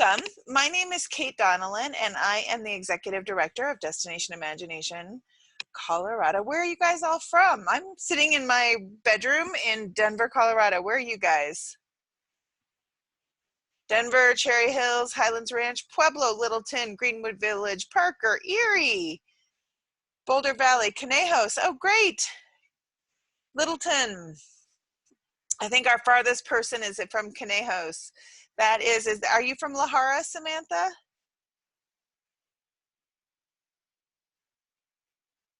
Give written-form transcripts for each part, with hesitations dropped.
Welcome. My name is Kate Donnellan, and I am the Executive Director of Destination Imagination Colorado. Where are you guys all from? I'm sitting in my bedroom in Denver, Colorado. Where are you guys? Denver, Cherry Hills, Highlands Ranch, Pueblo, Littleton, Greenwood Village, Parker, Erie, Boulder Valley, Conejos. Oh, great. Littleton. I think our farthest person is from Conejos. That is, are you from La Jara, Samantha?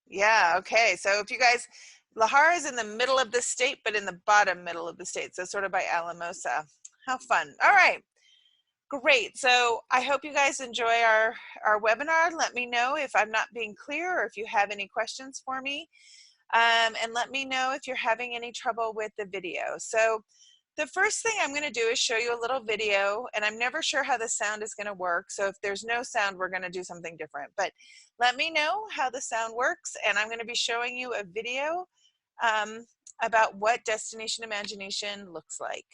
Yeah, okay. So if you guys, La Jara is in the middle of the state, but in the bottom middle of the state. So sort of by Alamosa. How fun. All right. Great. So I hope you guys enjoy our webinar. Let me know if I'm not being clear or if you have any questions for me. And let me know if you're having any trouble with the video. So the first thing I'm going to do is show you a little video, and I'm never sure how the sound is going to work. So if there's no sound, we're going to do something different. But let me know how the sound works, and I'm going to be showing you a video about what Destination Imagination looks like.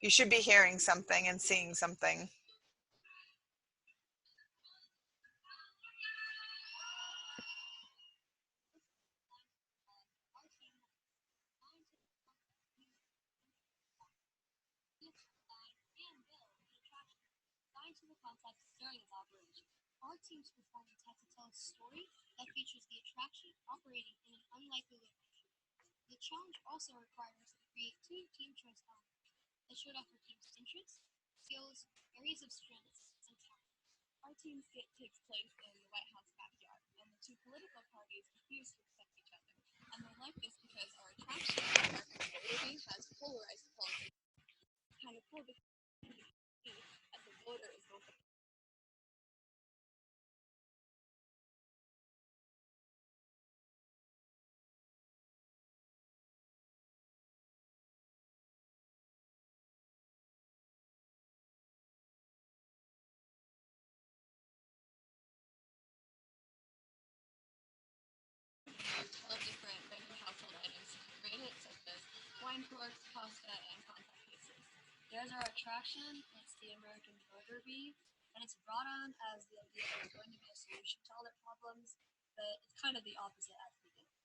You should be hearing something and seeing something. Our team's performance has to tell a story that features the attraction operating in an unlikely location. The challenge also requires us to create two team choice elements that show off our team's interests, skills, areas of strength, and talent. Our team's skit takes place in the White House backyard, and the two political parties refuse to accept each other. And they're like this because our attraction has polarized politics. It's kind of cool because as a voter is both a different household items to create it, such as wine corks, pasta, and contact cases. There's our attraction. It's the American burger bee, and it's brought on as the idea that it's going to be a solution to all their problems, but it's kind of the opposite at the beginning.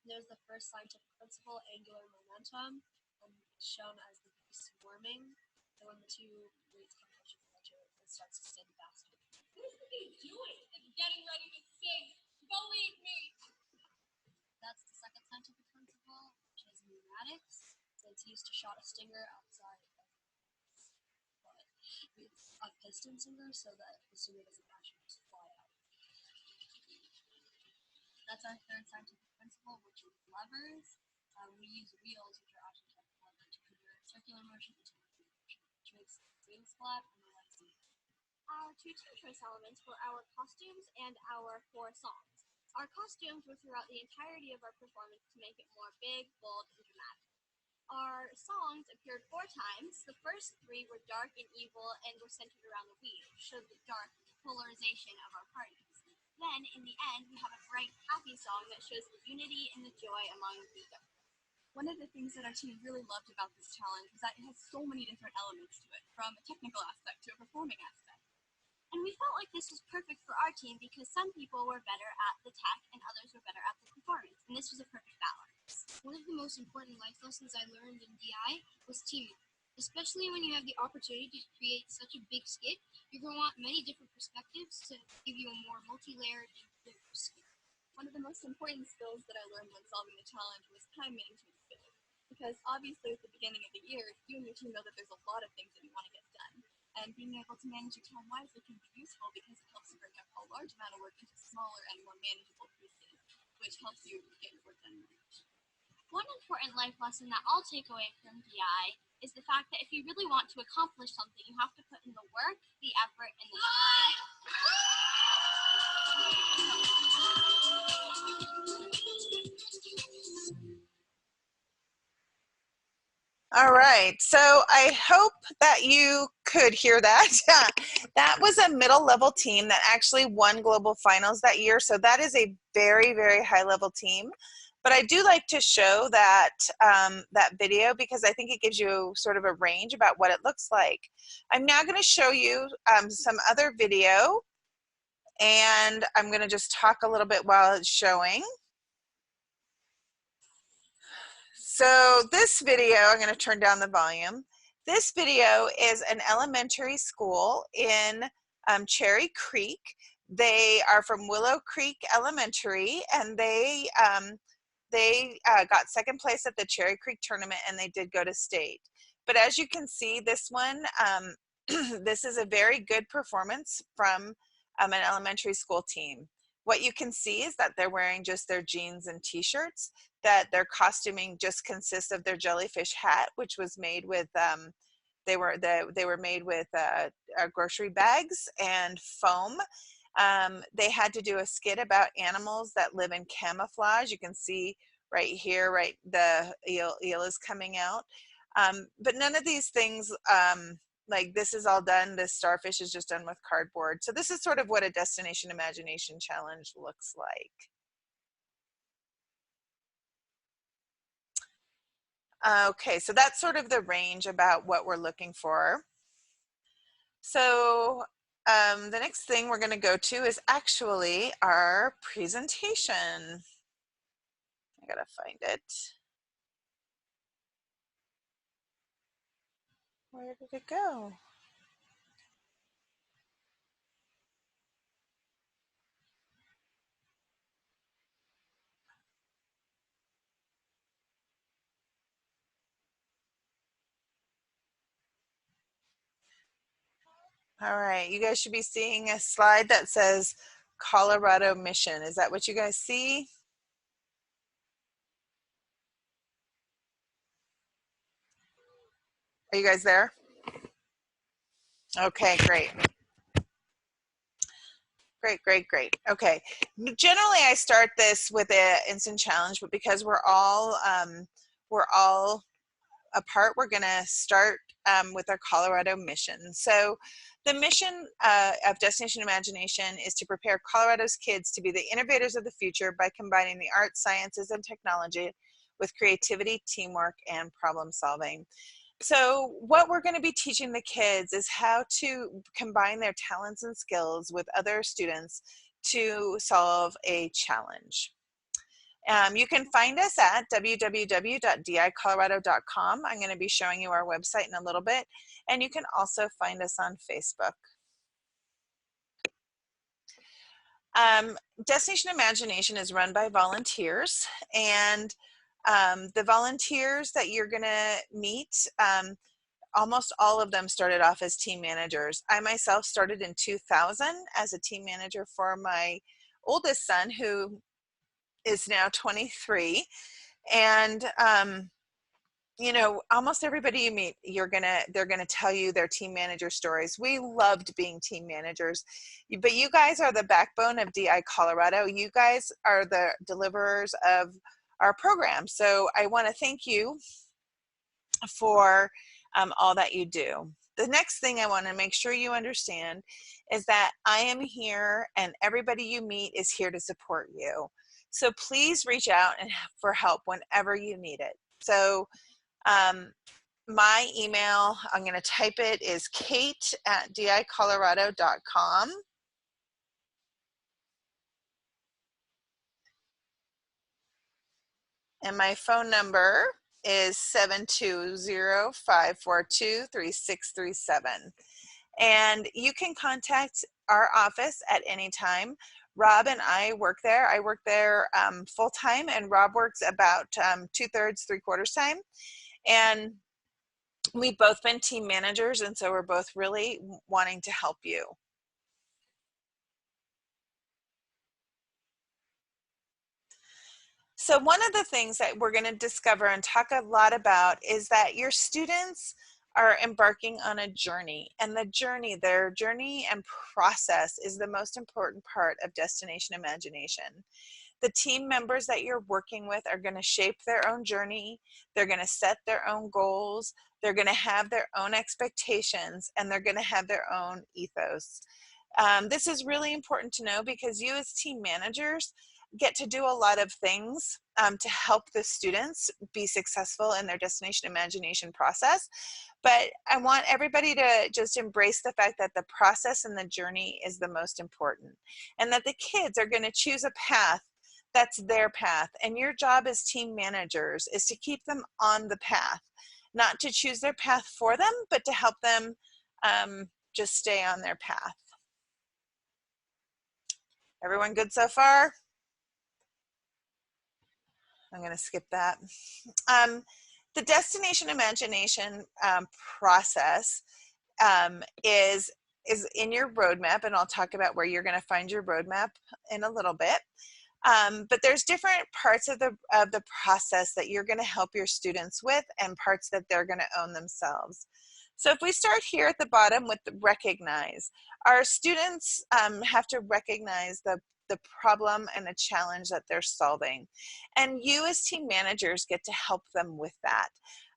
There's the first scientific principle, angular momentum, and it's shown as the bee swarming. So when the two weights come closer together, it starts to spin faster. What is the bee doing? It's getting ready to sing. Believe me. That's the second scientific principle, which is pneumatics. So it's used to shot a stinger outside of but it's a piston stinger so that the stinger doesn't actually just fly out. That's our third scientific principle, which is levers. We use wheels, which are actually kept lever to convert circular motion into linear motion, which makes wing splat and the legs move. Our two team choice elements were our costumes and our 4 songs. Our costumes were throughout the entirety of our performance to make it more big, bold, and dramatic. Our songs appeared 4 times. The first 3 were dark and evil and were centered around the wheel, which showed the dark polarization of our parties. Then, in the end, we have a bright, happy song that shows the unity and the joy among the people. One of the things that our team really loved about this challenge was that it has so many different elements to it, from a technical aspect to a performing aspect. And we felt like this was perfect for our team because some people were better at the tech and others were better at the performance, and this was a perfect balance. One of the most important life lessons I learned in DI was teamwork. Especially when you have the opportunity to create such a big skit, you're going to want many different perspectives to give you a more multi-layered and clear skit. One of the most important skills that I learned when solving the challenge was time management skills. Because obviously at the beginning of the year, you and your team know that there's a lot of things that you want to get done. And being able to manage your time wisely can be useful because it helps you break up a large amount of work into smaller and more manageable pieces, which helps you get your work done more efficiently. One important life lesson that I'll take away from DI is the fact that if you really want to accomplish something, you have to put in the work, the effort, and the time. All right, so I hope that you could hear that, that was a middle level team that actually won global finals that year. So that is a very, very high level team. But I do like to show that, that video because I think it gives you sort of a range about what it looks like. I'm now going to show you some other video, and I'm going to just talk a little bit while it's showing. So this video, I'm going to turn down the volume. This video is an elementary school in Cherry Creek. They are from Willow Creek Elementary, and they got second place at the Cherry Creek tournament, and they did go to state. But as you can see, this one, this is a very good performance from an elementary school team. What you can see is that they're wearing just their jeans and t-shirts, that their costuming just consists of their jellyfish hat, which was made with, they were made with grocery bags and foam. They had to do a skit about animals that live in camouflage. You can see right here, right, the eel is coming out. But none of these things, like this is all done, this starfish is just done with cardboard. So this is sort of what a Destination Imagination Challenge looks like. Okay, so that's sort of the range about what we're looking for. So the next thing we're going to go to is actually our presentation. I gotta find it. Where did it go? All right, you guys should be seeing a slide that says Colorado Mission. Is that what you guys see? Are you guys there? Okay, great. Great. Okay. Generally, I start this with an instant challenge, but because we're all apart, we're going to start with our Colorado mission. So the mission of Destination Imagination is to prepare Colorado's kids to be the innovators of the future by combining the arts, sciences, and technology with creativity, teamwork, and problem solving. So what we're going to be teaching the kids is how to combine their talents and skills with other students to solve a challenge. You can find us at www.dicolorado.com. I'm going to be showing you our website in a little bit, and you can also find us on Facebook. Destination Imagination is run by volunteers, and the volunteers that you're going to meet, almost all of them started off as team managers. I myself started in 2000 as a team manager for my oldest son, who is now 23. And you know, almost everybody you meet, they're gonna tell you their team manager stories. We loved being team managers, but you guys are the backbone of DI Colorado. You guys are the deliverers of our program. So I want to thank you for all that you do. The next thing I want to make sure you understand is that I am here, and everybody you meet is here to support you. So please reach out for help whenever you need it. So my email, I'm going to type it, is kate@dicolorado.com. And my phone number is 720-542-3637. And you can contact our office at any time. Rob and I work there. I work there full-time, and Rob works about 2/3, 3/4 time. And we've both been team managers, and so we're both really wanting to help you. So one of the things that we're going to discover and talk a lot about is that your students are embarking on a journey, and their journey and process is the most important part of Destination Imagination. The team members that you're working with are going to shape their own journey. They're going to set their own goals. They're going to have their own expectations, and they're going to have their own ethos. This is really important to know because you as team managers get to do a lot of things to help the students be successful in their destination imagination process. But I want everybody to just embrace the fact that the process and the journey is the most important, and that the kids are going to choose a path that's their path. And your job as team managers is to keep them on the path, not to choose their path for them, but to help them just stay on their path. Everyone good so far? I'm going to skip that. The destination imagination process is in your roadmap, and I'll talk about where you're going to find your roadmap in a little bit. But there's different parts of the process that you're going to help your students with, and parts that they're going to own themselves. So if we start here at the bottom with the recognize, our students have to recognize the problem and the challenge that they're solving. And you as team managers get to help them with that,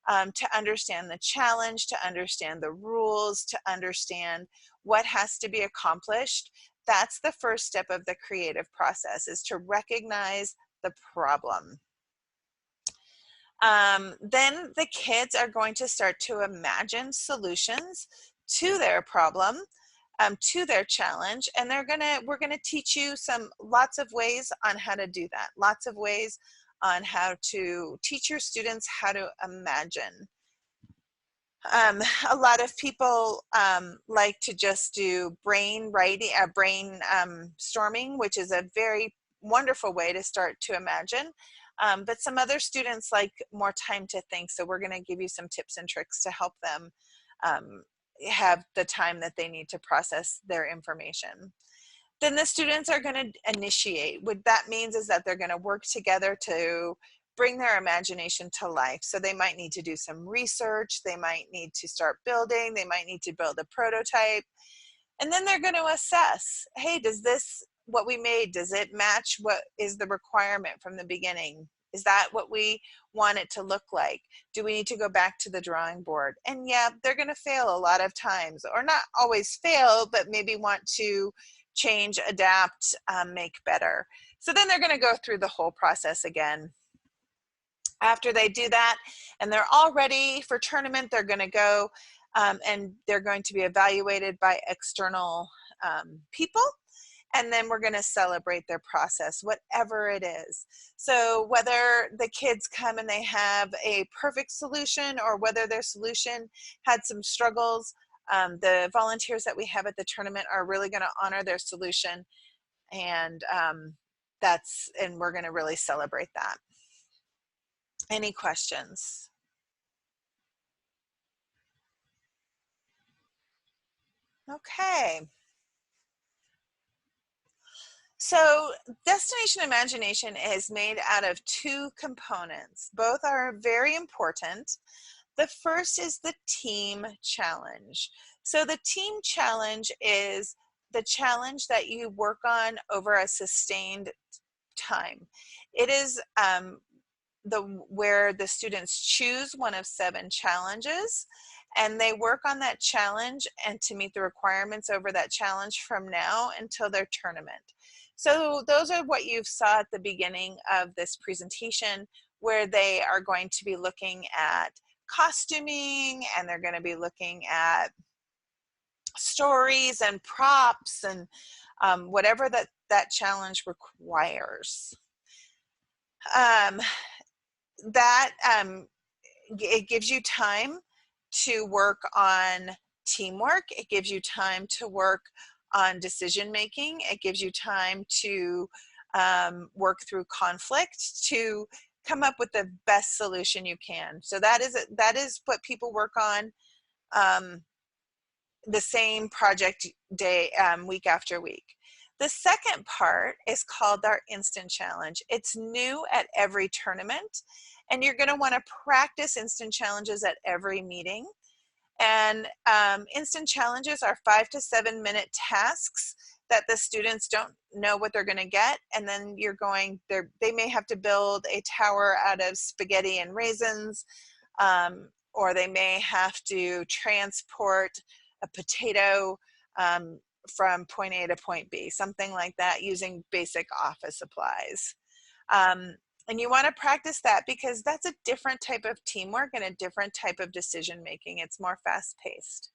to understand the challenge, to understand the rules, to understand what has to be accomplished. That's the first step of the creative process, is to recognize the problem. Then the kids are going to start to imagine solutions to their problem, to their challenge, and we're gonna teach you lots of ways on how to do that, lots of ways on how to teach your students how to imagine. A lot of people like to just do brain storming, which is a very wonderful way to start to imagine. But some other students like more time to think, so we're going to give you some tips and tricks to help them have the time that they need to process their information. Then the students are going to initiate. What that means is that they're going to work together to bring their imagination to life. So they might need to do some research, they might need to start building, they might need to build a prototype, and then they're going to assess, hey, what we made, does it match what is the requirement from the beginning? Is that what we want it to look like? Do we need to go back to the drawing board? And yeah, they're going to fail a lot of times, or not always fail, but maybe want to change, adapt, make better. So then they're going to go through the whole process again. After they do that and they're all ready for tournament, they're going to go and they're going to be evaluated by external people. And then we're going to celebrate their process, whatever it is. So whether the kids come and they have a perfect solution, or whether their solution had some struggles, the volunteers that we have at the tournament are really going to honor their solution, and we're going to really celebrate that. Any questions? Okay. So destination imagination is made out of two components. Both are very important. The first is the team challenge. So the team challenge is the challenge that you work on over a sustained time. It is where the students choose one of 7 challenges, and they work on that challenge and to meet the requirements over that challenge from now until their tournament. So those are what you saw at the beginning of this presentation, where they are going to be looking at costuming, and they're going to be looking at stories and props and whatever that challenge requires. It gives you time to work on teamwork. It gives you time to work on decision making. It gives you time to work through conflict to come up with the best solution you can. So that is what people work on the same project day, week after week. The second part is called our instant challenge. It's new at every tournament, and you're going to want to practice instant challenges at every meeting. And instant challenges are 5 to 7 minute tasks that the students don't know what they're going to get, and then they may have to build a tower out of spaghetti and raisins, or they may have to transport a potato from point A to point B, something like that, using basic office supplies. And you want to practice that because that's a different type of teamwork and a different type of decision making. It's more fast paced.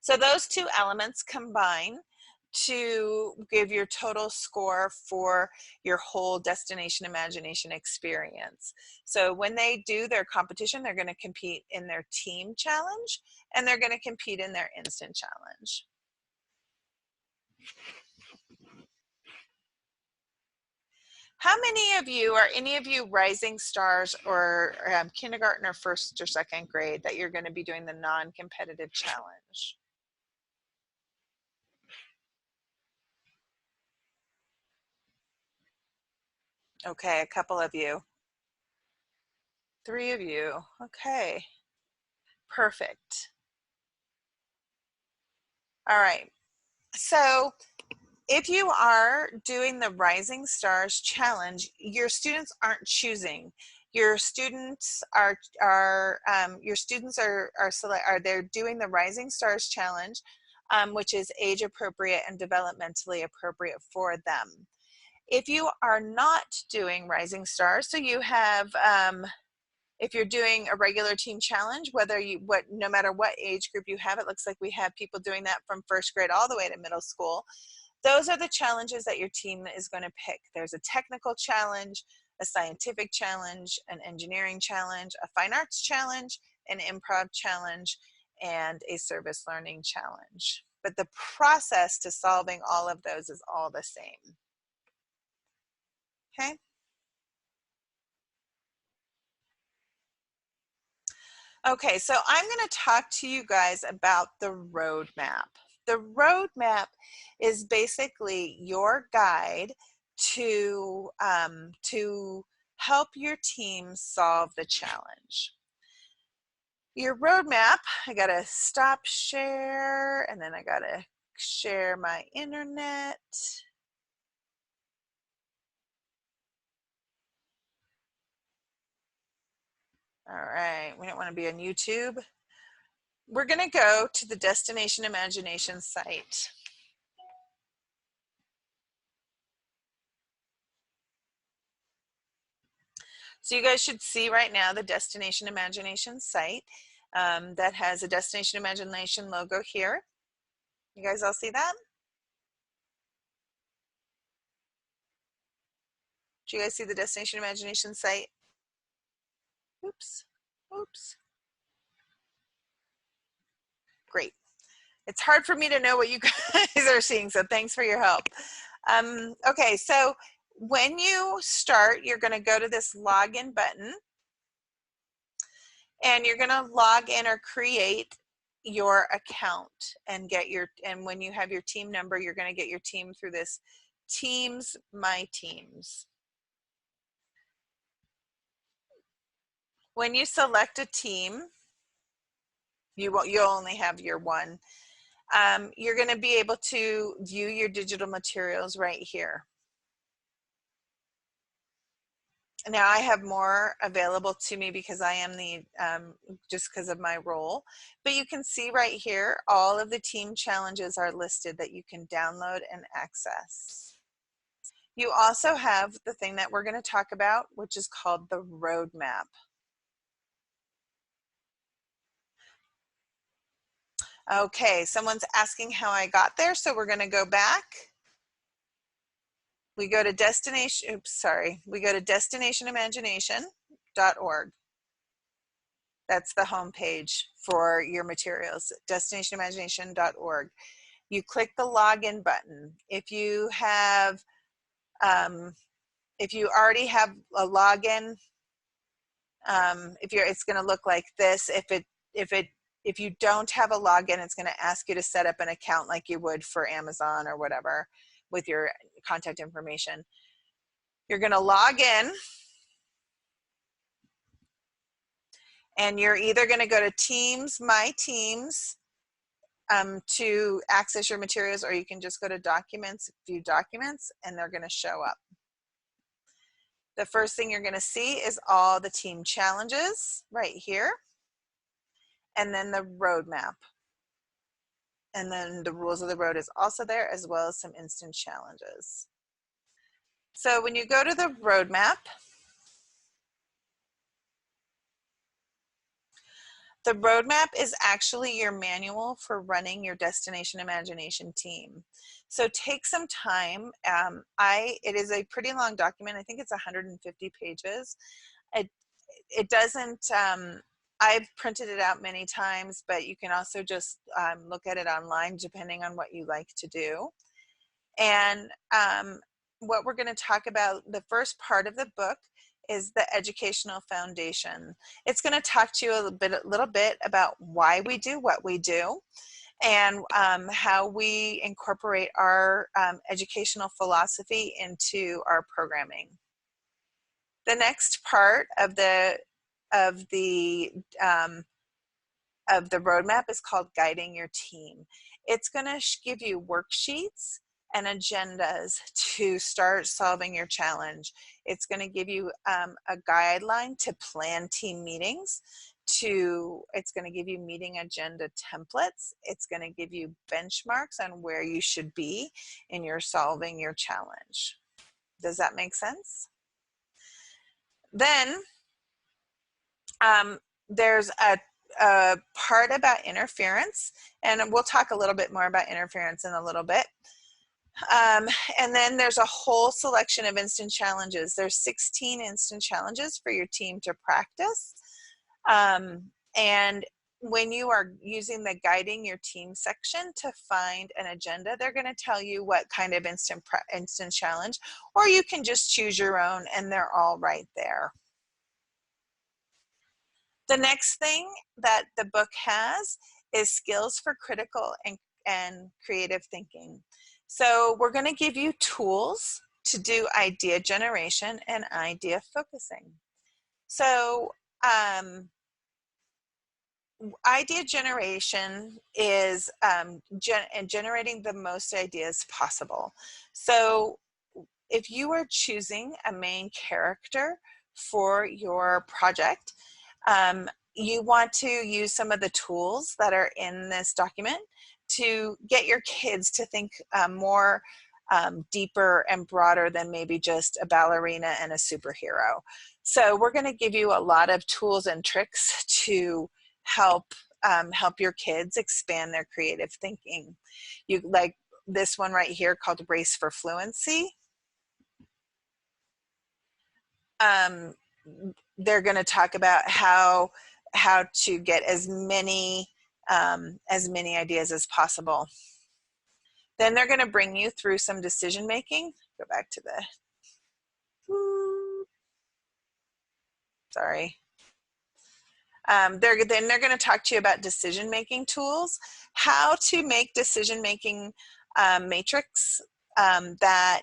So those two elements combine to give your total score for your whole Destination Imagination experience. So when they do their competition, they're going to compete in their team challenge and they're going to compete in their instant challenge. How many of you, are any of you rising stars or kindergarten or first or second grade that you're going to be doing the non-competitive challenge? Okay, a couple of you. 3 of you. Okay, perfect. All right, so if you are doing the Rising Stars Challenge, your students aren't choosing. Your students are they're doing the Rising Stars Challenge, which is age appropriate and developmentally appropriate for them. If you are not doing Rising Stars, so you have if you're doing a regular team challenge, no matter what age group you have, it looks like we have people doing that from first grade all the way to middle school. Those are the challenges that your team is going to pick. There's a technical challenge, a scientific challenge, an engineering challenge, a fine arts challenge, an improv challenge, and a service learning challenge. But the process to solving all of those is all the same. Okay? Okay, so I'm going to talk to you guys about the roadmap. The roadmap is basically your guide to help your team solve the challenge. Your roadmap, I got to stop share, and then I got to share my internet. All right, we don't want to be on YouTube. We're going to go to the Destination Imagination site. So you guys should see right now the Destination Imagination site that has a Destination Imagination logo here. You guys all see that? Do you guys see the Destination Imagination site? Oops, oops. Great. It's hard for me to know what you guys are seeing, so thanks for your help. Okay, so when you start, you're going to go to this login button, and you're going to log in or create your account and when you have your team number, you're going to get your team through this Teams My Teams. When you select a team, you'll only have your one. You're going to be able to view your digital materials right here. Now I have more available to me because I am just because of my role, but you can see right here, all of the team challenges are listed that you can download and access. You also have the thing that we're going to talk about, which is called the roadmap. Okay, someone's asking how I got there, so we're going to go back. We go to destinationimagination.org. That's the home page for your materials, destinationimagination.org. You click the login button. If you already have a login, it's going to look like this. If you don't have a login, it's going to ask you to set up an account like you would for Amazon or whatever with your contact information. You're going to log in, and you're either going to go to Teams, My Teams, to access your materials, or you can just go to Documents, View Documents, and they're going to show up. The first thing you're going to see is all the team challenges right here, and then the roadmap. And then the rules of the road is also there, as well as some instant challenges. So when you go to the roadmap, the roadmap is actually your manual for running your Destination Imagination team. So take some time. It is a pretty long document. I think it's 150 pages. It doesn't, I've printed it out many times, but you can also just look at it online depending on what you like to do. And what we're going to talk about, the first part of the book is the educational foundation. It's going to talk to you a little bit about why we do what we do, and how we incorporate our educational philosophy into our programming. The next part of the roadmap is called Guiding Your Team. It's going to give you worksheets and agendas to start solving your challenge. It's going to give you a guideline to plan team meetings. It's going to give you meeting agenda templates. It's going to give you benchmarks on where you should be in your solving your challenge. Does that make sense? Then there's a part about interference, and we'll talk a little bit more about interference in a little bit. And then there's a whole selection of instant challenges. There's 16 instant challenges for your team to practice. And when you are using the Guiding Your Team section to find an agenda, they're going to tell you what kind of instant challenge, or you can just choose your own, and they're all right there. The next thing that the book has is skills for critical and creative thinking. So we're going to give you tools to do idea generation and idea focusing. So idea generation is generating the most ideas possible. So if you are choosing a main character for your project, you want to use some of the tools that are in this document to get your kids to think more deeper and broader than maybe just a ballerina and a superhero. So we're going to give you a lot of tools and tricks to help your kids expand their creative thinking. You like this one right here called Race for Fluency. They're going to talk about how to get as many ideas as possible. Then they're going to bring you through some decision making. Go back to the, sorry. Then they're going to talk to you about decision making tools, how to make decision making matrix that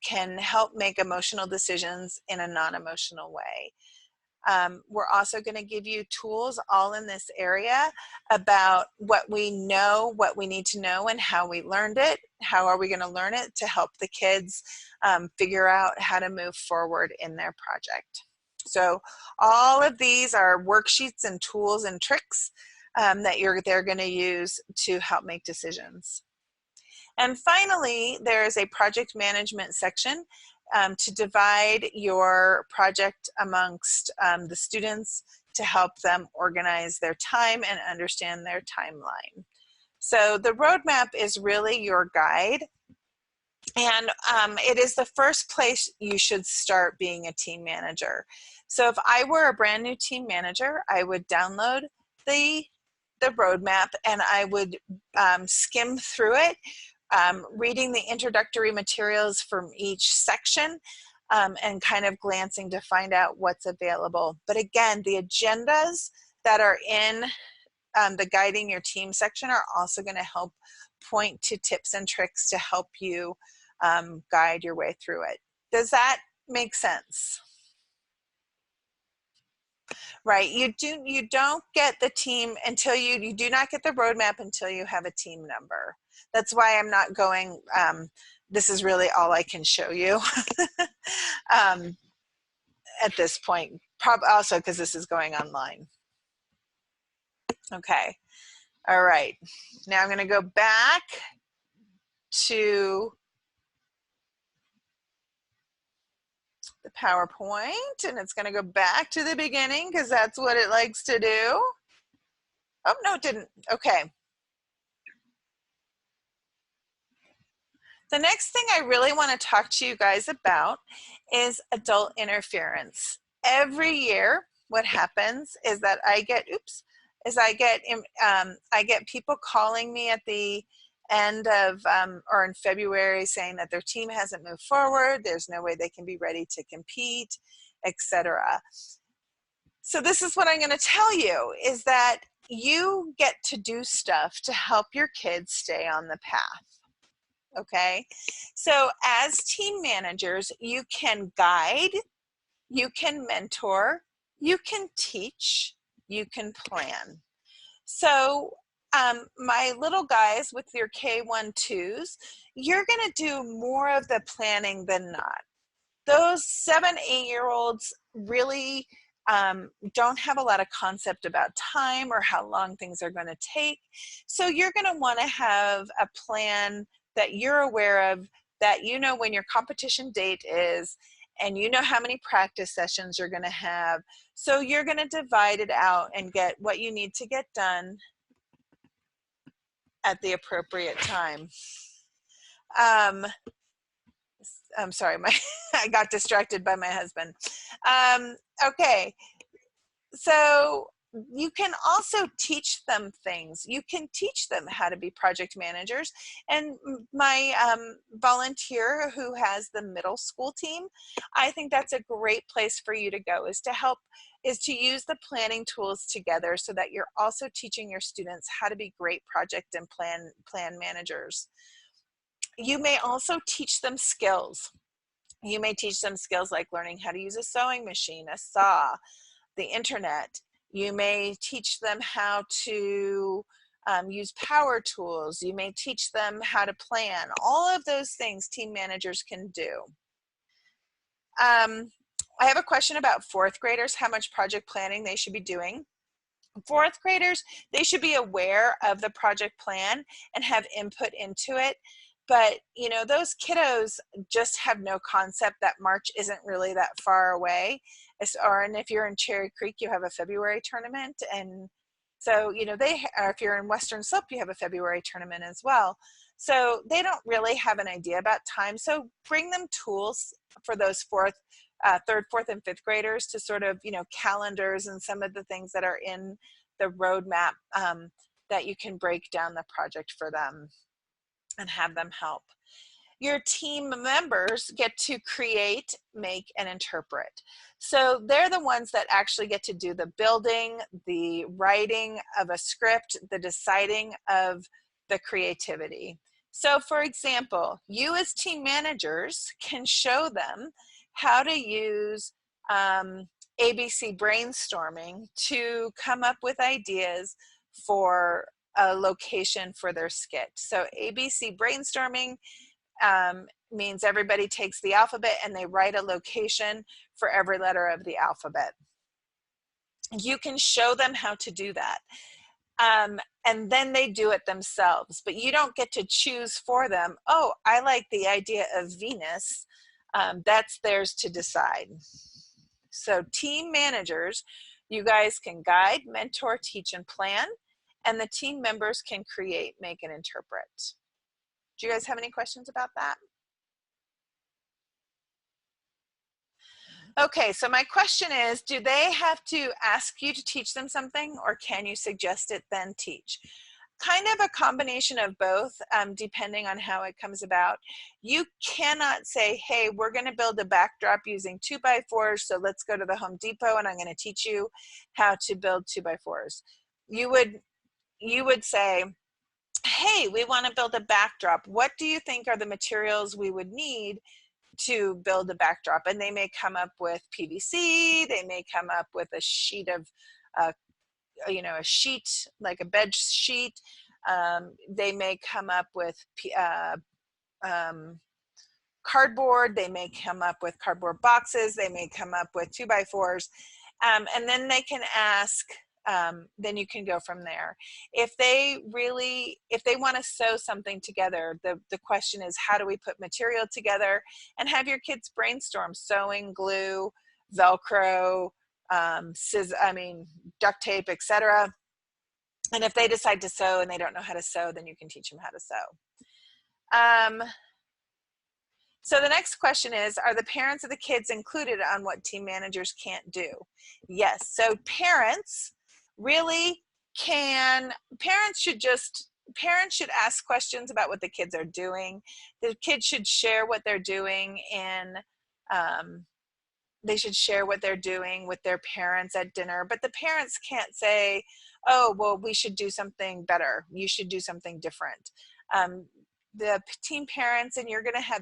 can help make emotional decisions in a non-emotional way. We're also going to give you tools all in this area about what we know, what we need to know, and how we learned it. How are we going to learn it to help the kids figure out how to move forward in their project. So all of these are worksheets and tools and tricks that they're going to use to help make decisions. And finally, there is a project management section to divide your project amongst the students to help them organize their time and understand their timeline. So the roadmap is really your guide, and it is the first place you should start being a team manager. So if I were a brand new team manager, I would download the roadmap and I would skim through it, reading the introductory materials from each section and kind of glancing to find out what's available. But again, the agendas that are in the Guiding Your Team section are also going to help point to tips and tricks to help you guide your way through it. Does that make sense? Right. You don't get the team until you do not get the roadmap until you have a team number. That's why I'm not going, this is really all I can show you at this point. Also because this is going online. Okay. All right. Now I'm going to go back to the PowerPoint, and it's going to go back to the beginning because that's what it likes to do. Oh, no, it didn't. Okay. The next thing I really want to talk to you guys about is adult interference. Every year, what happens is that I get people calling me at the end of or in February saying that their team hasn't moved forward, there's no way they can be ready to compete, etc. So this is what I'm going to tell you is that you get to do stuff to help your kids stay on the path. Okay, so as team managers, you can guide, you can mentor, you can teach, you can plan. So my little guys with your K1-2s, you're going to do more of the planning than not. Those 7, 8-year-olds really don't have a lot of concept about time or how long things are going to take. So you're going to want to have a plan that you're aware of, that you know when your competition date is, and you know how many practice sessions you're going to have. So you're going to divide it out and get what you need to get done at the appropriate time. I'm sorry, I got distracted by my husband. Okay, so you can also teach them things. You can teach them how to be project managers. And my volunteer who has the middle school team, I think that's a great place for you to go, is to use the planning tools together so that you're also teaching your students how to be great project and plan managers. You may also teach them skills. You may teach them skills like learning how to use a sewing machine, a saw, the internet. You may teach them how to use power tools. You may teach them how to plan. All of those things team managers can do. I have a question about 4th graders, how much project planning they should be doing. 4th graders, they should be aware of the project plan and have input into it. But, you know, those kiddos just have no concept that March isn't really that far away. And if you're in Cherry Creek, you have a February tournament. And so, you know, or if you're in Western Slope, you have a February tournament as well. So they don't really have an idea about time. So bring them tools for those 3rd, 4th, and 5th graders to sort of, you know, calendars and some of the things that are in the roadmap that you can break down the project for them and have them help. Your team members get to create, make, and interpret. So they're the ones that actually get to do the building, the writing of a script, the deciding of the creativity. So for example, you as team managers can show them how to use ABC brainstorming to come up with ideas for a location for their skit. So ABC brainstorming means everybody takes the alphabet and they write a location for every letter of the alphabet. You can show them how to do that. And then they do it themselves, but you don't get to choose for them. Oh, I like the idea of Venus. That's theirs to decide. So team managers, you guys can guide, mentor, teach, and plan, and the team members can create, make, and interpret. Do you guys have any questions about that? Okay, so my question is, do they have to ask you to teach them something, or can you suggest it then teach? Kind of a combination of both, depending on how it comes about. You cannot say, hey, we're going to build a backdrop using 2x4s, so let's go to the Home Depot and I'm going to teach you how to build 2x4s. You would say, hey, we want to build a backdrop. What do you think are the materials we would need to build a backdrop, and they may come up with PVC, they may come up with a sheet of, you know, a sheet, like a bed sheet. They may come up with cardboard, they may come up with cardboard boxes, they may come up with 2x4s, and then they can ask, then you can go from there. If they want to sew something together, the question is, how do we put material together? And have your kids brainstorm sewing, glue, Velcro, duct tape, etc. And if they decide to sew and they don't know how to sew, then you can teach them how to sew. So the next question is, are the parents of the kids included on what team managers can't do? Yes, so parents really can, parents should ask questions about what the kids are doing. The kids should share what they're doing they should share what they're doing with their parents at dinner, but the parents can't say, oh, well, we should do something better. You should do something different. The team parents, and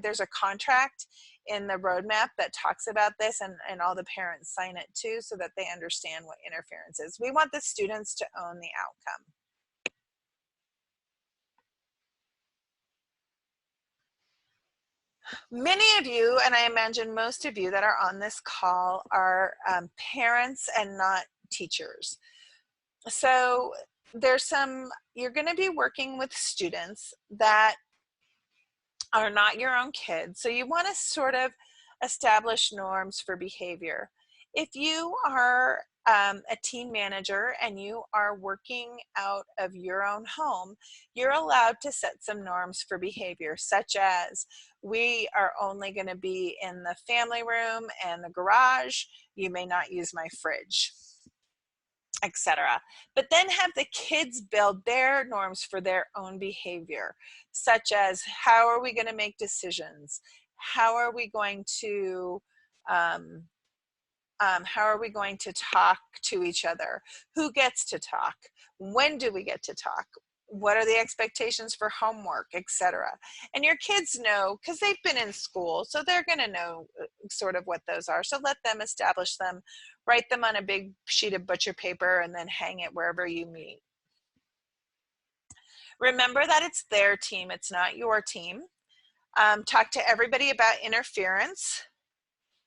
there's a contract in the roadmap that talks about this, and all the parents sign it too, so that they understand what interference is. We want the students to own the outcome. Many of you, and I imagine most of you that are on this call, are parents and not teachers. So you're going to be working with students that are not your own kids. So you want to sort of establish norms for behavior. If you are a team manager and you are working out of your own home, you're allowed to set some norms for behavior, such as, we are only going to be in the family room and the garage. You may not use my fridge, etc. But then have the kids build their norms for their own behavior, such as, how are we going to make decisions? How are we going to talk to each other? Who gets to talk? When do we get to talk? What are the expectations for homework, etc.? And your kids know, because they've been in school, so they're going to know sort of what those are. So let them establish them, write them on a big sheet of butcher paper, and then hang it wherever you meet. Remember that it's their team, it's not your team. Talk to everybody about interference.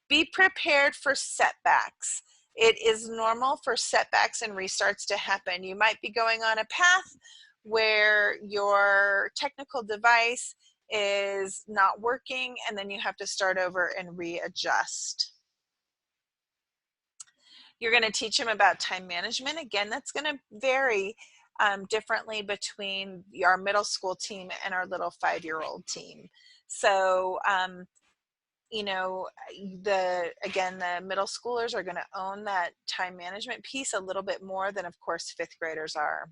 Be prepared for setbacks. It is normal for setbacks and restarts to happen. You might be going on a path where your technical device is not working, and then you have to start over and readjust. You're going to teach them about time management. Again, that's going to vary differently between our middle school team and our little 5-year-old team. So, you know, the middle schoolers are going to own that time management piece a little bit more than, of course, 5th graders are.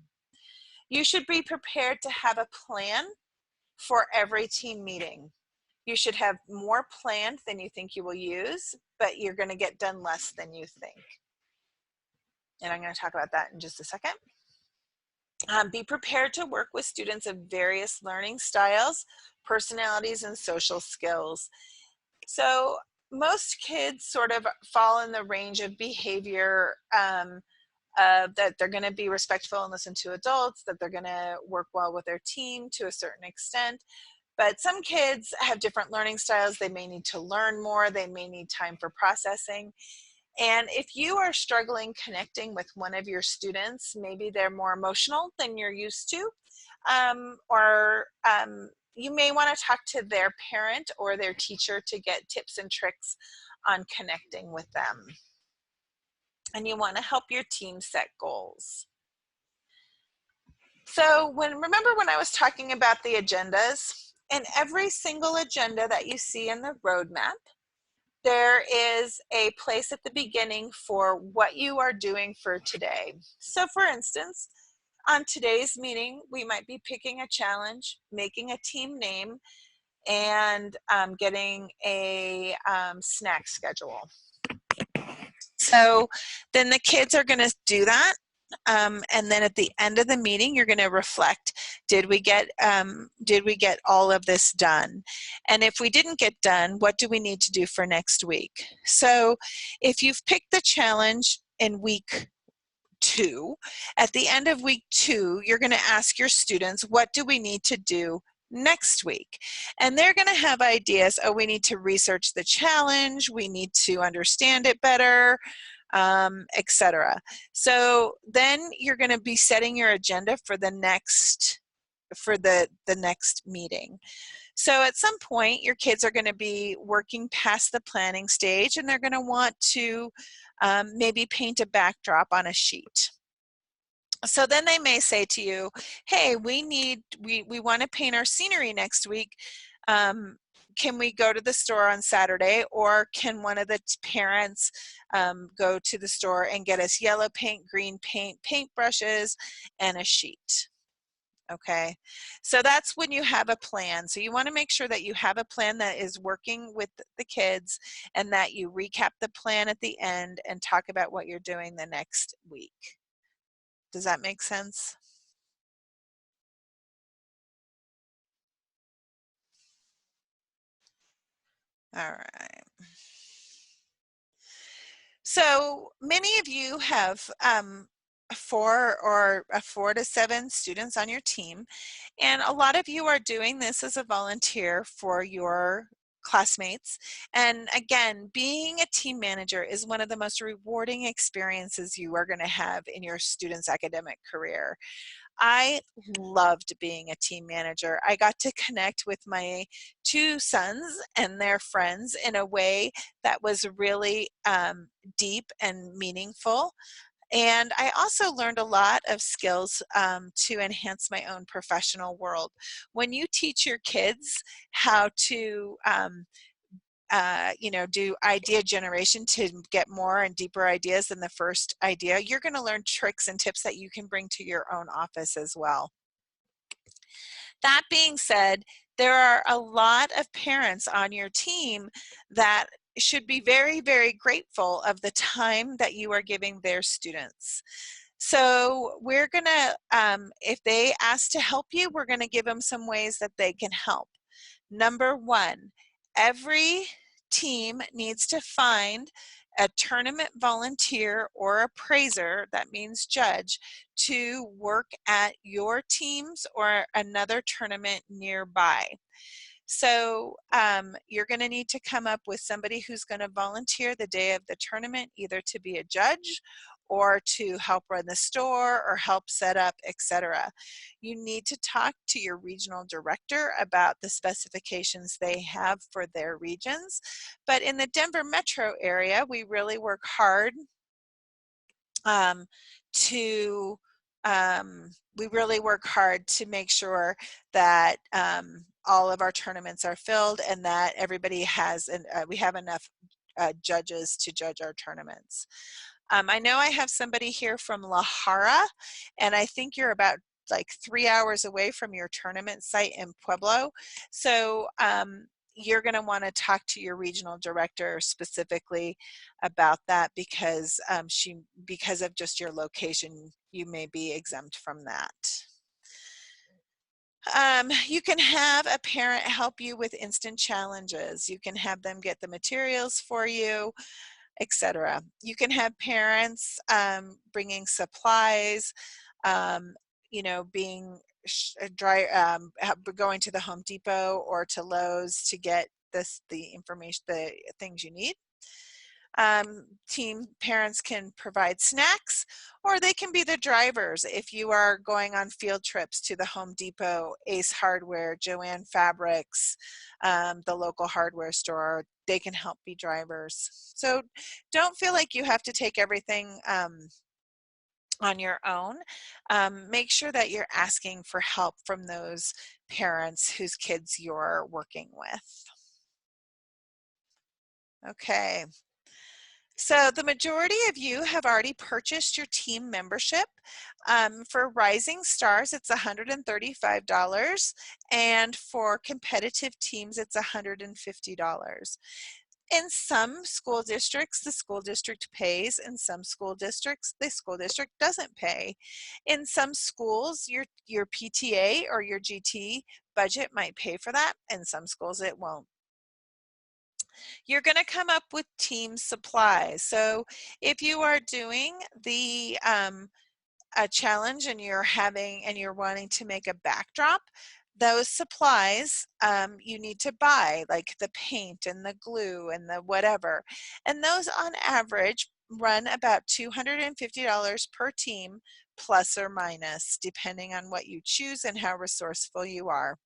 You should be prepared to have a plan for every team meeting. You should have more planned than you think you will use, but you're going to get done less than you think. And I'm going to talk about that in just a second. Be prepared to work with students of various learning styles, personalities, and social skills. So most kids sort of fall in the range of behavior that they're going to be respectful and listen to adults, that they're going to work well with their team to a certain extent. But some kids have different learning styles. They may need to learn more. They may need time for processing. And if you are struggling connecting with one of your students, maybe they're more emotional than you're used to, you may want to talk to their parent or their teacher to get tips and tricks on connecting with them. And you want to help your team set goals. So remember when I was talking about the agendas? In every single agenda that you see in the roadmap, there is a place at the beginning for what you are doing for today. So for instance, on today's meeting, we might be picking a challenge, making a team name, and getting a snack schedule. So then the kids are going to do that, And then at the end of the meeting, you're going to reflect, did we get all of this done? And if we didn't get done, what do we need to do for next week? So if you've picked the challenge in week 2, at the end of week 2, you're going to ask your students, what do we need to do next week? And they're going to have ideas. Oh, we need to research the challenge, we need to understand it better, etc. So then you're going to be setting your agenda for the next meeting. So at some point, your kids are going to be working past the planning stage, and they're going to want to maybe paint a backdrop on a sheet. So then they may say to you, hey, we want to paint our scenery next week. Can we go to the store on Saturday, or can one of the parents go to the store and get us yellow paint, green paint, paintbrushes, and a sheet? Okay, so that's when you have a plan. So you want to make sure that you have a plan that is working with the kids, and that you recap the plan at the end and talk about what you're doing the next week. Does that make sense? All right. So many of you have 4 to 7 students on your team, and a lot of you are doing this as a volunteer for your classmates. And again, being a team manager is one of the most rewarding experiences you are going to have in your students' academic career. I loved being a team manager. I got to connect with my 2 sons and their friends in a way that was really deep and meaningful. And I also learned a lot of skills to enhance my own professional world. When you teach your kids how to do idea generation to get more and deeper ideas than the first idea, you're going to learn tricks and tips that you can bring to your own office as well. That being said, there are a lot of parents on your team that should be very, very grateful of the time that you are giving their students. So we're going to, if they ask to help you, we're going to give them some ways that they can help. Number 1, every team needs to find a tournament volunteer or appraiser, that means judge, to work at your teams or another tournament nearby. So you're going to need to come up with somebody who's going to volunteer the day of the tournament, either to be a judge or to help run the store or help set up, etc. You need to talk to your regional director about the specifications they have for their regions. But in the Denver metro area, we really work hard to make sure that all of our tournaments are filled and that everybody has, we have enough judges to judge our tournaments. I know I have somebody here from La Jara, and I think you're about like 3 hours away from your tournament site in Pueblo. So you're going to want to talk to your regional director specifically about that, because because of just your location, you may be exempt from that. You can have a parent help you with instant challenges. You can have them get the materials for you, etc. You can have parents bringing supplies, going to the Home Depot or to Lowe's to get the information, the things you need. Team parents can provide snacks, or they can be the drivers. If you are going on field trips to the Home Depot, Ace Hardware, Joann Fabrics, the local hardware store, they can help be drivers. So don't feel like you have to take everything on your own. Make sure that you're asking for help from those parents whose kids you're working with. Okay. So the majority of you have already purchased your team membership. For Rising Stars, it's $135, and for competitive teams, it's $150. In some school districts, the school district pays. In some school districts, the school district doesn't pay. In some schools, your PTA or your GT budget might pay for that. In some schools, it won't. You're going to come up with team supplies. So if you are doing the a challenge and you're wanting to make a backdrop, those supplies you need to buy, like the paint and the glue and the whatever. And those on average run about $250 per team, plus or minus, depending on what you choose and how resourceful you are.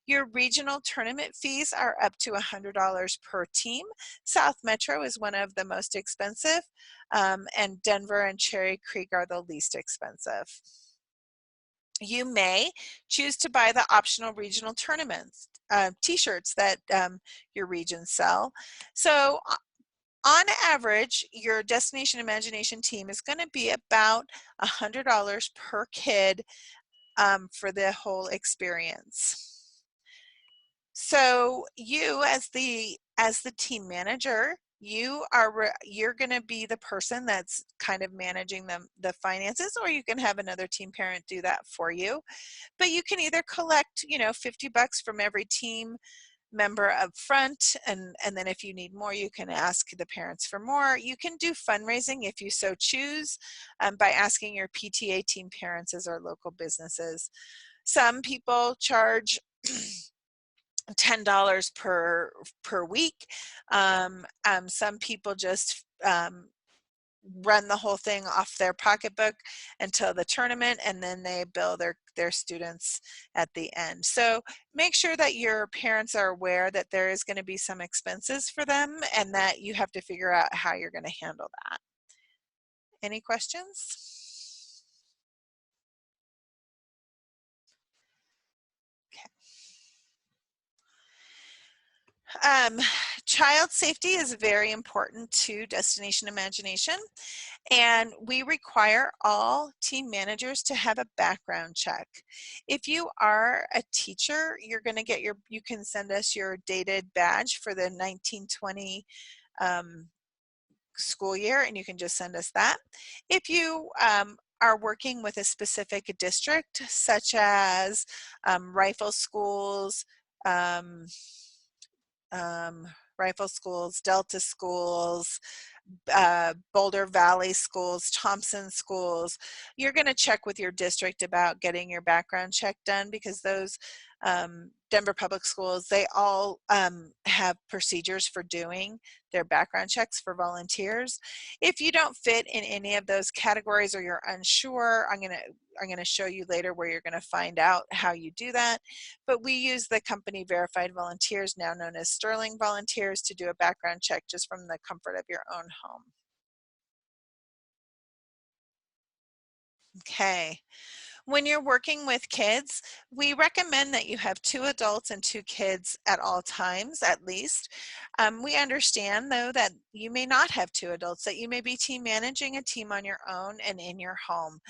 Your regional tournament fees are up to $100 per team. South Metro is one of the most expensive, and Denver and Cherry Creek are the least expensive. You may choose to buy the optional regional tournaments, t-shirts that your regions sell. So on average, your Destination Imagination team is going to be about $100 per kid for the whole experience. So you as the team manager, you're going to be the person that's kind of managing the finances, or you can have another team parent do that for you. But you can either collect, $50 from every team member up front, and then if you need more, you can ask the parents for more. You can do fundraising if you so choose, by asking your PTA team parents as our local businesses. Some people charge $10 per week. Some people just run the whole thing off their pocketbook until the tournament, and then they bill their students at the end. So make sure that your parents are aware that there is going to be some expenses for them, and that you have to figure out how you're going to handle that. Any questions? Child safety is very important to Destination Imagination, and we require all team managers to have a background check. If you are a teacher, you're going to get you can send us your dated badge for the 1920 school year, and you can just send us that. If you are working with a specific district, such as Rifle Schools, Rifle Schools, Delta Schools, Boulder Valley Schools, Thompson Schools, you're going to check with your district about getting your background check done, because those Denver Public Schools, they all have procedures for doing their background checks for volunteers. If you don't fit in any of those categories, or you're unsure, I'm going to show you later where you're going to find out how you do that. But we use the company Verified Volunteers, now known as Sterling Volunteers, to do a background check just from the comfort of your own home. Okay. When you're working with kids, we recommend that you have 2 adults and 2 kids at all times, at least. We understand, though, that you may not have 2 adults, that you may be team managing a team on your own and in your home.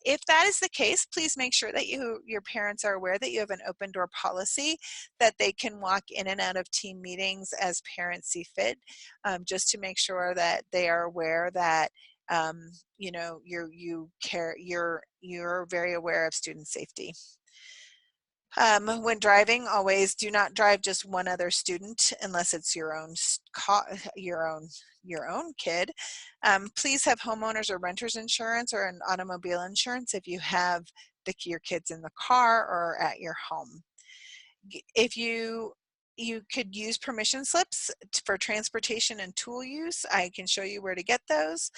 If that is the case, please make sure that your parents are aware that you have an open door policy, that they can walk in and out of team meetings as parents see fit, just to make sure that they are aware that you're very aware of student safety. When driving, always do not drive just one other student unless it's your own kid. Please have homeowners or renters insurance, or an automobile insurance if you have your kids in the car or at your home. If you could use permission slips for transportation and tool use. I can show you where to get those.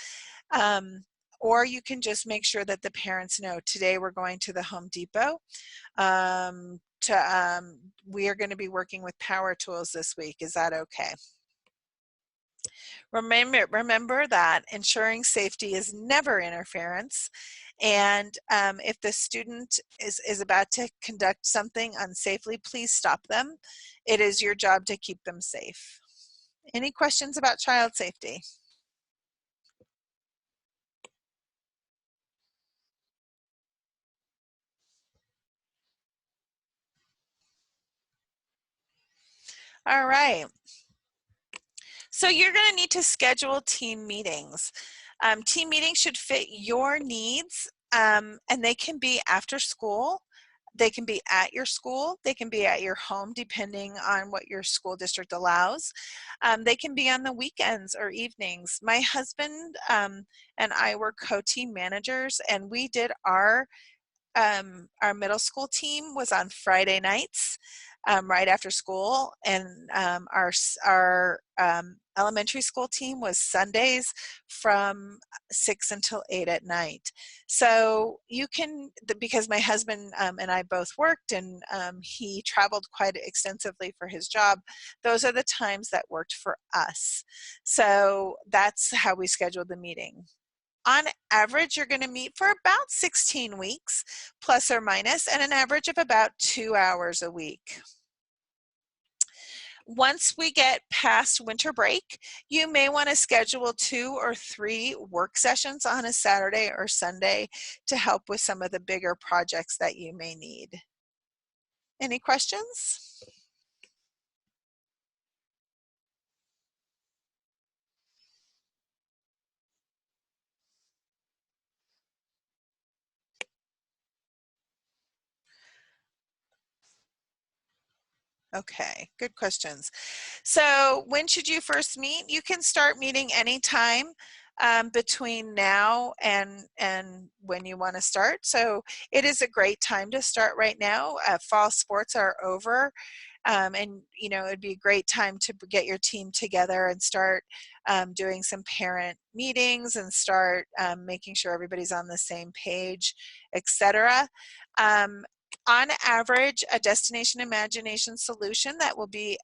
Or you can just make sure that the parents know, today we're going to the Home Depot. We are going to be working with power tools this week. Is that okay? Remember that ensuring safety is never interference. And if the student is about to conduct something unsafely, please stop them. It is your job to keep them safe. Any questions about child safety? All right. So you're going to need to schedule team meetings. Team meetings should fit your needs, and they can be after school. They can be at your school. They can be at your home, depending on what your school district allows. They can be on the weekends or evenings. My husband and I were co-team managers, and we did our middle school team was on Friday nights, right after school, and our elementary school team was Sundays from 6 until 8 at night. So you can, because my husband and I both worked, and he traveled quite extensively for his job, those are the times that worked for us. So that's how we scheduled the meeting. On average, you're going to meet for about 16 weeks, plus or minus, and an average of about 2 hours a week. Once we get past winter break, you may want to schedule 2 or 3 work sessions on a Saturday or Sunday to help with some of the bigger projects that you may need. Any questions? Okay, good questions. So when should you first meet? You can start meeting anytime between now and when you want to start. So it is a great time to start right now. Fall sports are over. And it'd be a great time to get your team together and start doing some parent meetings and start making sure everybody's on the same page, etc. On average, a destination imagination solution that will be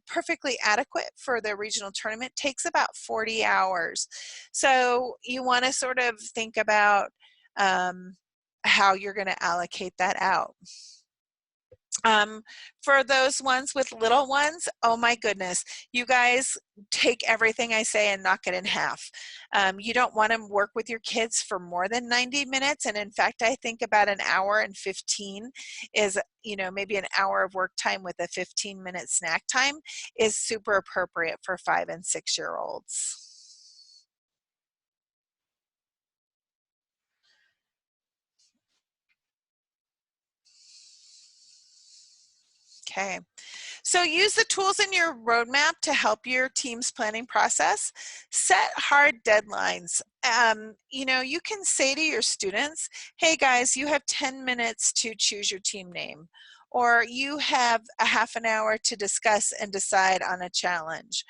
perfectly adequate for the regional tournament takes about 40 hours. So you want to sort of think about how you're going to allocate that out. For those ones with little ones, oh my goodness, you guys take everything I say and knock it in half. You don't want to work with your kids for more than 90 minutes. And in fact, I think about an hour and 15 is, maybe an hour of work time with a 15-minute snack time is super appropriate for 5- and 6-year-olds. Okay. So use the tools in your roadmap to help your team's planning process. Set hard deadlines. You can say to your students, hey guys, you have 10 minutes to choose your team name, or you have a half an hour to discuss and decide on a challenge.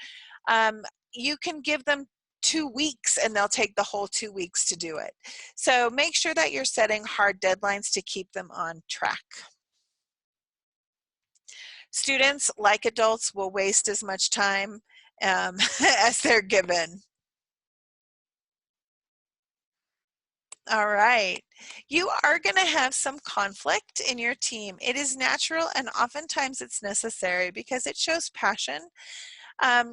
You can give them 2 weeks and they'll take the whole 2 weeks to do it. So make sure that you're setting hard deadlines to keep them on track. Students, like adults, will waste as much time as they're given. All right. You are going to have some conflict in your team. It is natural, and oftentimes it's necessary because it shows passion.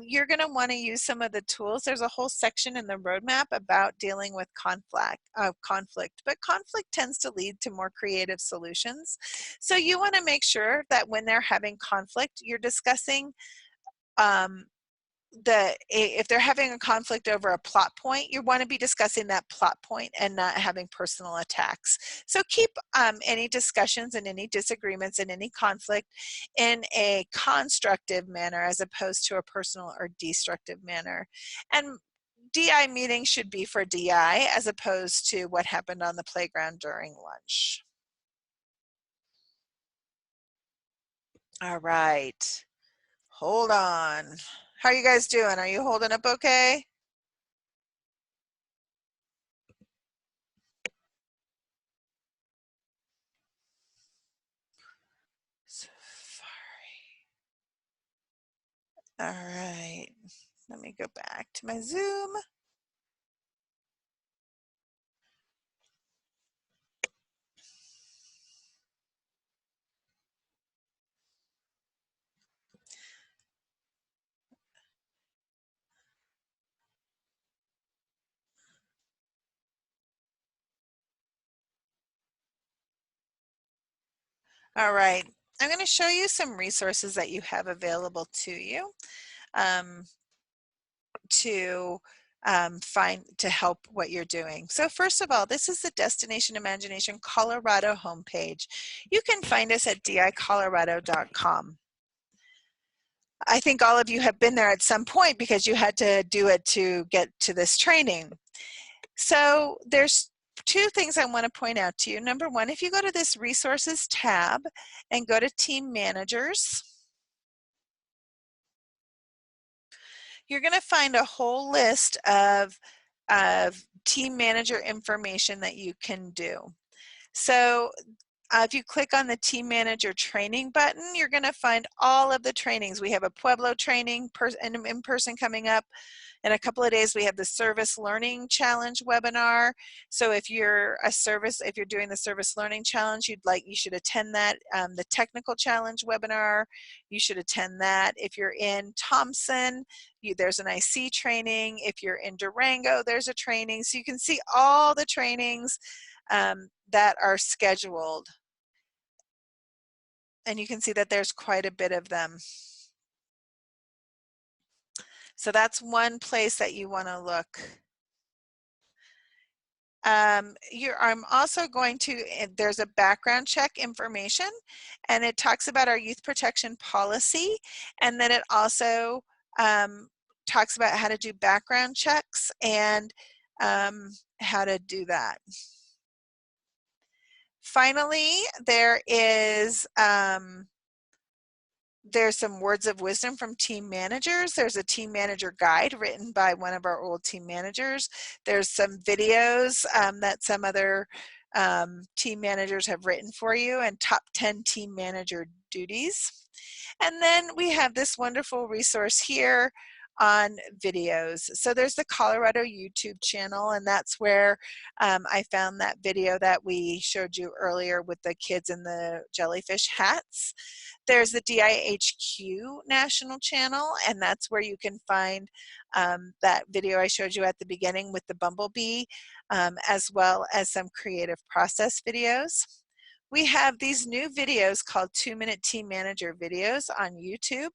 You're going to want to use some of the tools. There's a whole section in the roadmap about dealing with conflict, but conflict tends to lead to more creative solutions. So you want to make sure that when they're having conflict, you're discussing um, if they're having a conflict over a plot point, you want to be discussing that plot point and not having personal attacks. So keep any discussions and any disagreements and any conflict in a constructive manner as opposed to a personal or destructive manner. And DI meetings should be for DI as opposed to what happened on the playground during lunch. All right, hold on. How are you guys doing? Are you holding up okay? Safari. All right, let me go back to my Zoom. All right, I'm going to show you some resources that you have available to you. Um, to help what you're doing. So first of all, this is the Destination Imagination Colorado homepage. You can find us at dicolorado.com. I think all of you have been there at some point because you had to do it to get to this training. So there's two things I want to point out to you. Number one, if you go to this resources tab and go to team managers, you're going to find a whole list of team manager information that you can do. So if you click on the team manager training button, you're going to find all of the trainings. We have a Pueblo training in person coming up. In a couple of days, we have the Service Learning Challenge webinar. So if you're doing the Service Learning Challenge, you should attend that. The Technical Challenge webinar, you should attend that. If you're in Thompson, there's an IC training. If you're in Durango, there's a training. So you can see all the trainings that are scheduled. And you can see that there's quite a bit of them. So that's one place that you want to look. I'm also going to, there's a background check information, and it talks about our youth protection policy, and then it also talks about how to do background checks and how to do that. Finally, there's some words of wisdom from team managers. There's a team manager guide written by one of our old team managers. There's some videos that some other team managers have written for you, and top 10 team manager duties. And then we have this wonderful resource here on videos. So there's the Colorado YouTube channel, and that's where I found that video that we showed you earlier with the kids in the jellyfish hats. There's the DIHQ national channel, and that's where you can find that video I showed you at the beginning with the bumblebee, as well as some creative process videos. We have these new videos called 2-minute team manager videos on YouTube,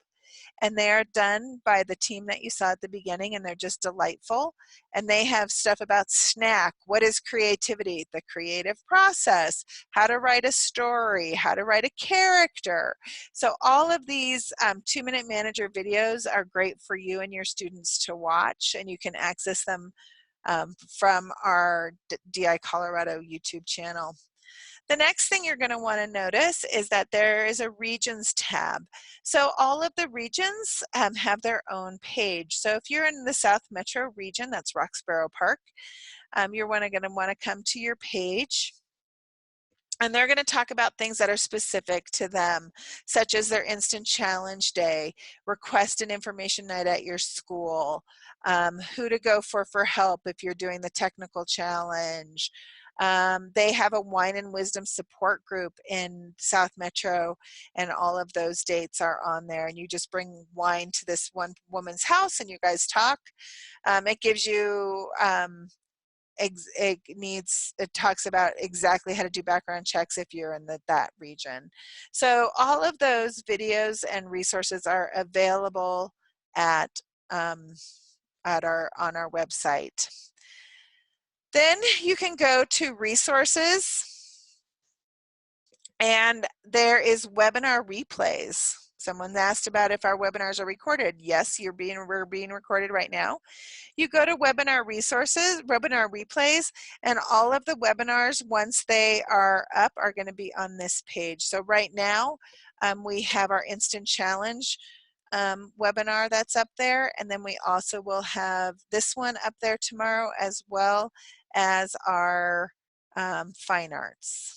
and they are done by the team that you saw at the beginning, and they're just delightful. And they have stuff about SNAC, what is creativity, the creative process, how to write a story, how to write a character. So all of these 2-minute manager videos are great for you and your students to watch, and you can access them from our DI Colorado YouTube channel. The next thing you're going to want to notice is that there is a regions tab. So all of the regions have their own page. So if you're in the South Metro region, that's Roxborough Park, you're going to want to come to your page. And they're going to talk about things that are specific to them, such as their Instant Challenge Day, request an information night at your school, who to go for help if you're doing the technical challenge. They have a wine and wisdom support group in South Metro, and all of those dates are on there, and you just bring wine to this one woman's house and you guys talk. It gives you it talks about exactly how to do background checks if you're in that region. So all of those videos and resources are available on our website. Then you can go to resources, and there is webinar replays. Someone asked about if our webinars are recorded. Yes, we're being recorded right now. You go to webinar resources, webinar replays, and all of the webinars, once they are up, are going to be on this page. So right now, we have our Instant Challenge webinar that's up there, and then we also will have this one up there tomorrow, as well as our fine arts.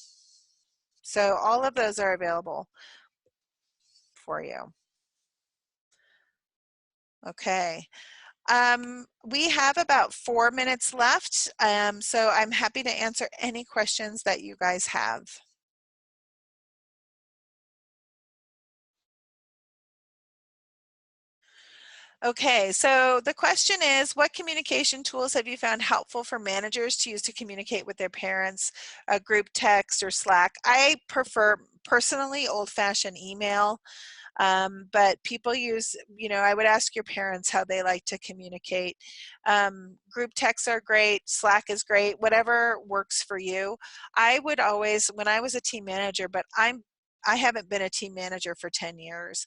So all of those are available for you. Okay. We have about 4 minutes left, so I'm happy to answer any questions that you guys have. Okay, so the question is, what communication tools have you found helpful for managers to use to communicate with their parents, group text or Slack? I prefer personally old-fashioned email. But people use, you know, I would ask your parents how they like to communicate. Group texts are great, Slack is great, whatever works for you. I would always, when I was a team manager, but I haven't been a team manager for 10 years.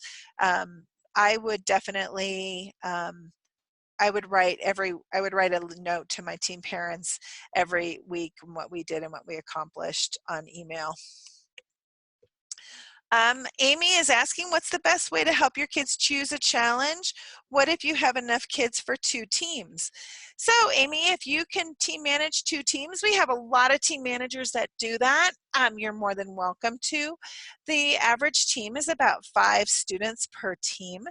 I would definitely, I would write a note to my team parents every week on what we did and what we accomplished on email. Amy is asking, what's the best way to help your kids choose a challenge? What if you have enough kids for 2 teams? So Amy, if you can team manage 2 teams, we have a lot of team managers that do that. You're more than welcome to. The average team is about 5 students per team,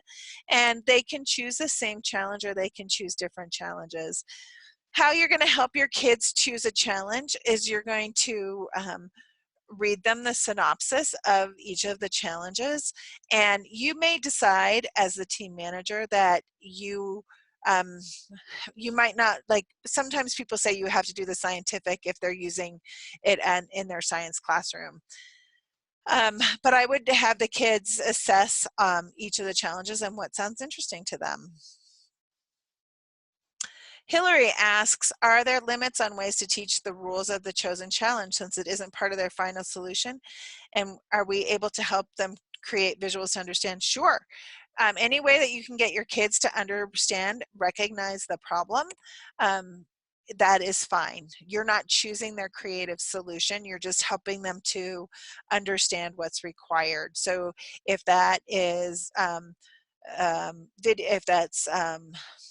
and they can choose the same challenge or they can choose different challenges. How you're going to help your kids choose a challenge is you're going to read them the synopsis of each of the challenges, and you may decide as the team manager that you might not, like, sometimes people say you have to do the scientific if they're using it in their science classroom. But I would have the kids assess each of the challenges and what sounds interesting to them. Hillary asks, are there limits on ways to teach the rules of the chosen challenge since it isn't part of their final solution? And are we able to help them create visuals to understand? Sure. Any way that you can get your kids to understand, recognize the problem, that is fine. You're not choosing their creative solution. You're just helping them to understand what's required. So if that is if that's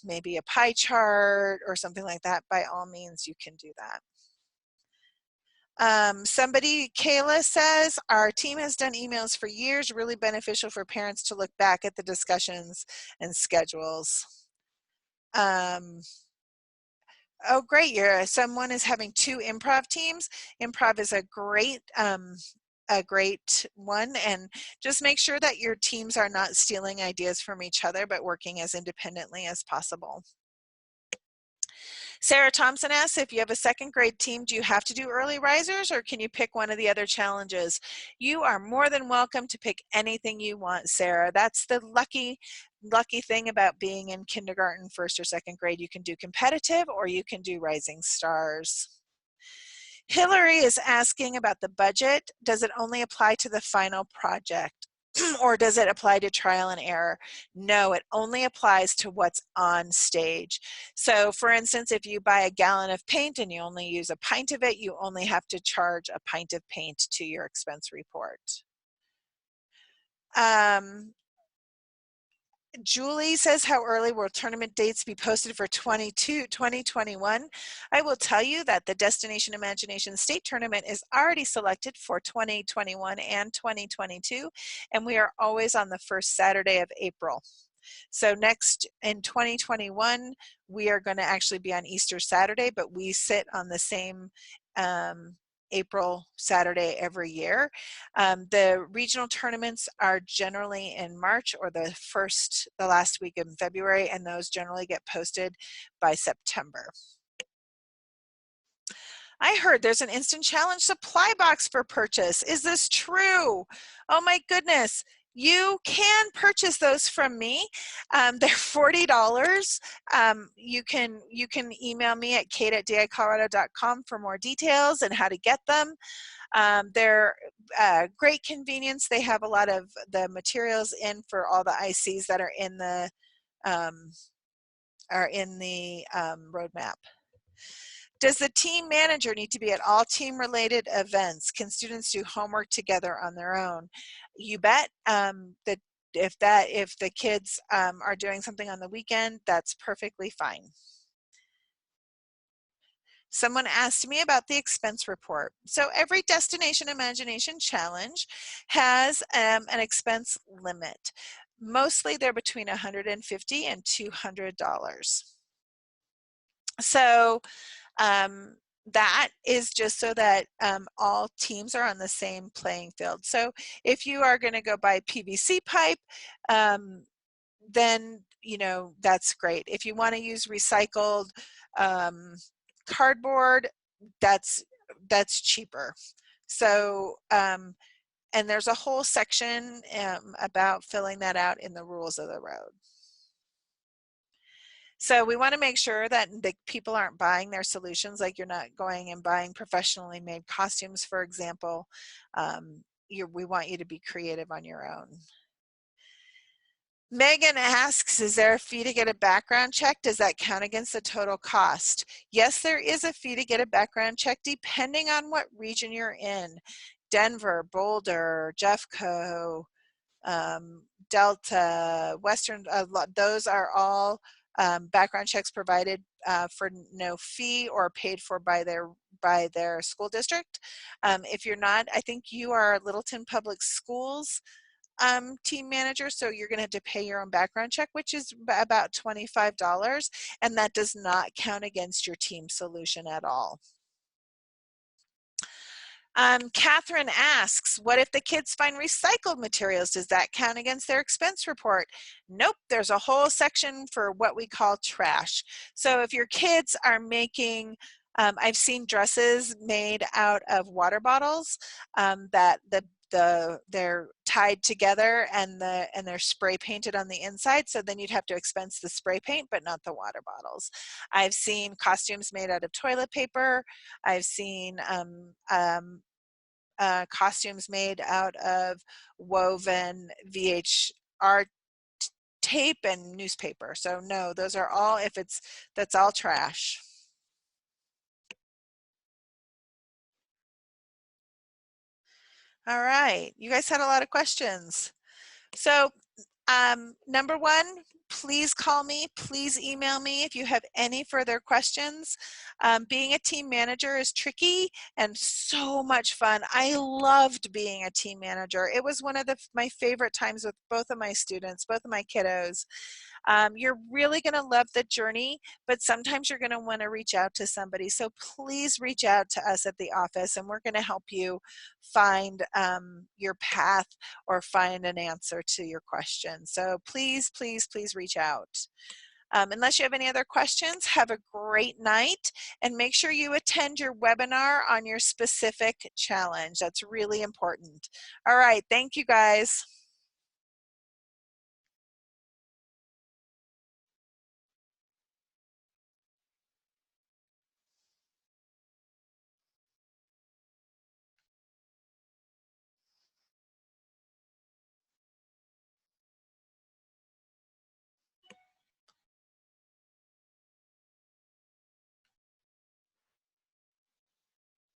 maybe a pie chart or something like that, by all means you can do that. Kayla says, our team has done emails for years, really beneficial for parents to look back at the discussions and schedules. Oh, great, someone is having 2 improv teams. Improv is a great one, and just make sure that your teams are not stealing ideas from each other but working as independently as possible. Sarah Thompson asks, if you have a 2nd grade team, do you have to do early risers or can you pick one of the other challenges? You are more than welcome to pick anything you want, Sarah. That's the lucky thing about being in kindergarten, 1st or 2nd grade. You can do competitive or you can do rising stars. Hillary is asking about the budget. Does it only apply to the final project or does it apply to trial and error? No, it only applies to what's on stage. So for instance, if you buy a gallon of paint and you only use a pint of it, you only have to charge a pint of paint to your expense report. Julie says, how early will tournament dates be posted for 2021? I will tell you that the Destination Imagination State Tournament is already selected for 2021 and 2022, and we are always on the 1st Saturday of April. So next in 2021, we are going to actually be on Easter Saturday, but we sit on the same April Saturday every year. The regional tournaments are generally in March or the last week in February, and those generally get posted by September. I heard there's an instant challenge supply box for purchase. Is this true? Oh my goodness. You can purchase those from me. They're $40. You can email me at kate@dicolorado.com for more details and how to get them. They're great convenience. They have a lot of the materials in for all the ICs that are in the roadmap. Does the team manager need to be at all team related events? Can students do homework together on their own? You bet. If the kids are doing something on the weekend, that's perfectly fine. Someone asked me about the expense report. So every Destination Imagination Challenge has an expense limit. Mostly they're between $150 and $200. So that is just so that all teams are on the same playing field. So if you are going to go buy PVC pipe, then that's great. If you want to use recycled cardboard, that's cheaper. So And there's a whole section about filling that out in the rules of the road. So we want to make sure that the people aren't buying their solutions, like you're not going and buying professionally made costumes, for example. We want you to be creative on your own. Megan asks, is there a fee to get a background check? Does that count against the total cost? Yes, there is a fee to get a background check depending on what region you're in. Denver, Boulder, Jeffco, Delta, Western, those are all background checks provided for no fee or paid for by their school district. If you're not, I think you are Littleton Public Schools team manager, so you're going to have to pay your own background check, which is about $25, and that does not count against your team solution at all. Catherine asks, what if the kids find recycled materials? Does that count against their expense report? Nope, there's a whole section for what we call trash. So if your kids are making, I've seen dresses made out of water bottles that they're tied together and they're spray painted on the inside, so then you'd have to expense the spray paint but not the water bottles. I've seen costumes made out of toilet paper. I've seen costumes made out of woven VHR tape and newspaper. So no, those are all, that's all trash. All right, you guys had a lot of questions. So number one, please call me, please email me if you have any further questions. Being a team manager is tricky and so much fun. I loved being a team manager. It was one of my favorite times with both of my students, both of my kiddos. You're really going to love the journey, but sometimes you're going to want to reach out to somebody. So please reach out to us at the office and we're going to help you find your path or find an answer to your question. So please, please, please reach out. Unless you have any other questions, have a great night and make sure you attend your webinar on your specific challenge. That's really important. All right, thank you guys.